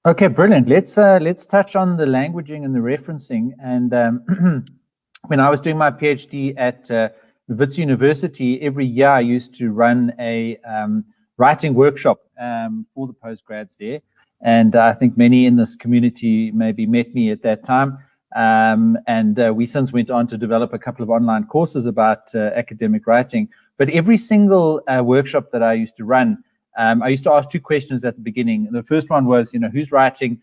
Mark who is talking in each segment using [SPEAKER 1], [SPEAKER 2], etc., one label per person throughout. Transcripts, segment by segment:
[SPEAKER 1] Okay, brilliant. Let's touch on the languaging and the referencing. And when I was doing my PhD at Wits University, every year I used to run a writing workshop for the postgrads there. And I think many in this community maybe met me at that time. We since went on to develop a couple of online courses about academic writing. But every single workshop that I used to run, I used to ask two questions at the beginning. The first one was, who's writing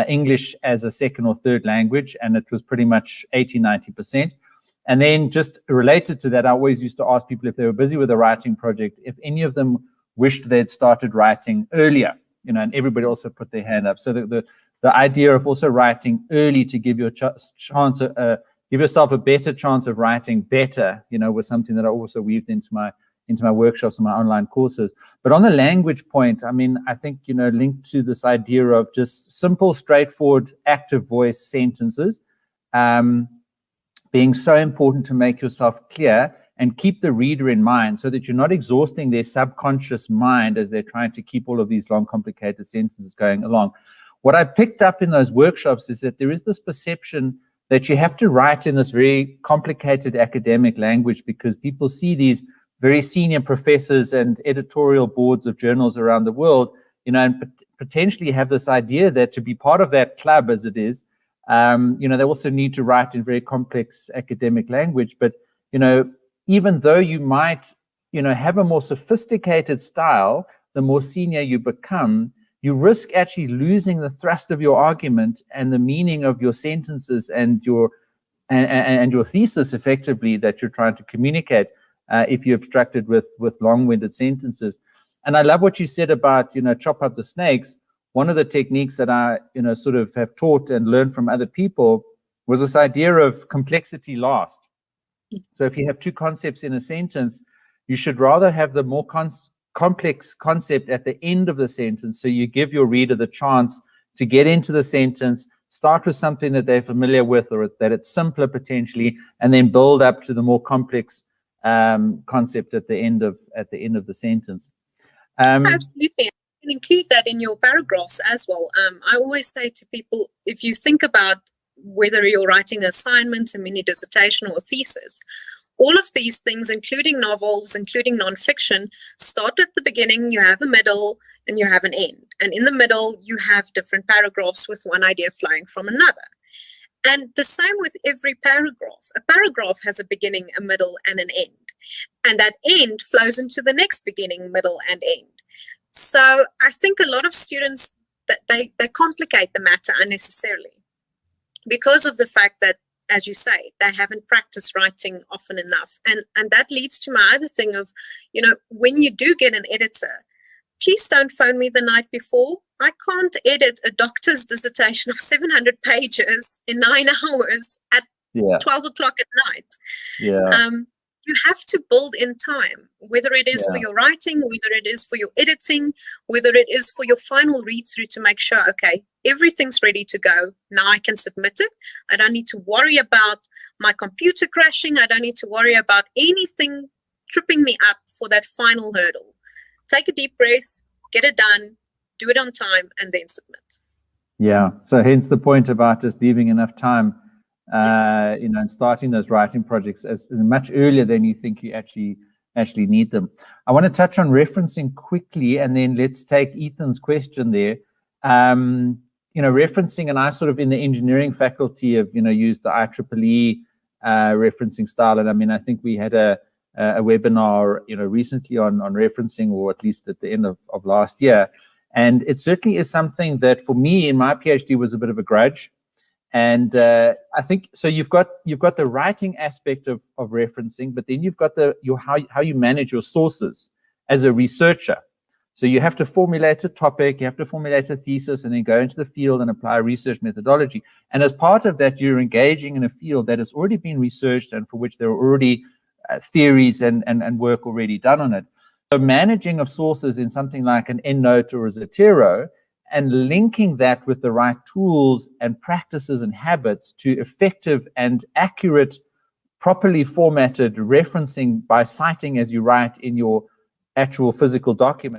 [SPEAKER 1] English as a second or third language? And it was pretty much 80–90%. And then just related to that, I always used to ask people if they were busy with a writing project, if any of them wished they'd started writing earlier, and everybody also put their hand up. So the idea of also writing early to give you a chance, give yourself a better chance of writing better, was something that I also weaved into my workshops and my online courses. But on the language point, I think, linked to this idea of just simple, straightforward, active voice sentences, being so important to make yourself clear and keep the reader in mind so that you're not exhausting their subconscious mind as they're trying to keep all of these long, complicated sentences going along. What I picked up in those workshops is that there is this perception that you have to write in this very complicated academic language because people see these very senior professors and editorial boards of journals around the world, and potentially have this idea that to be part of that club as it is, they also need to write in very complex academic language. But, even though you might, have a more sophisticated style, the more senior you become, you risk actually losing the thrust of your argument and the meaning of your sentences and your thesis effectively that you're trying to communicate if you obstructed with long-winded sentences. And I love what you said about, chop up the snakes. One of the techniques that I, sort of have taught and learned from other people was this idea of complexity last. So if you have two concepts in a sentence, you should rather have the more complex concept at the end of the sentence. So you give your reader the chance to get into the sentence, start with something that they're familiar with or that it's simpler potentially, and then build up to the more complex concept at the end of the sentence.
[SPEAKER 2] Absolutely. You can include that in your paragraphs as well. I always say to people, if you think about whether you're writing an assignment, a mini dissertation, or a thesis, all of these things, including novels, including nonfiction, start at the beginning, you have a middle, and you have an end. And in the middle, you have different paragraphs with one idea flowing from another. And the same with every paragraph. A paragraph has a beginning, a middle, and an end. And that end flows into the next beginning, middle, and end. So I think a lot of students, that they complicate the matter unnecessarily because of the fact that, as you say, they haven't practiced writing often enough. And that leads to my other thing of, when you do get an editor, please don't phone me the night before. I can't edit a doctor's dissertation of 700 pages in 9 hours at 12 o'clock at night.
[SPEAKER 1] Yeah.
[SPEAKER 2] You have to build in time, whether it is for your writing, whether it is for your editing, whether it is for your final read through to make sure, okay, everything's ready to go. Now I can submit it. I don't need to worry about my computer crashing. I don't need to worry about anything tripping me up for that final hurdle. Take a deep breath, get it done, do it on time, and then submit.
[SPEAKER 1] Yeah. So hence the point about just leaving enough time, and starting those writing projects as much earlier than you think you actually need them. I want to touch on referencing quickly, and then let's take Ethan's question there. Referencing, and I sort of in the engineering faculty have, used the IEEE referencing style. And I think we had a webinar, recently on referencing, or at least at the end of last year. And it certainly is something that for me in my PhD was a bit of a grudge. And I think so. You've got the writing aspect of referencing, but then you've got how you manage your sources as a researcher. So you have to formulate a topic, you have to formulate a thesis, and then go into the field and apply a research methodology. And as part of that, you're engaging in a field that has already been researched and for which there are already theories and work already done on it. So managing of sources in something like an EndNote or a Zotero, and linking that with the right tools and practices and habits to effective and accurate, properly formatted referencing by citing as you write in your actual physical document.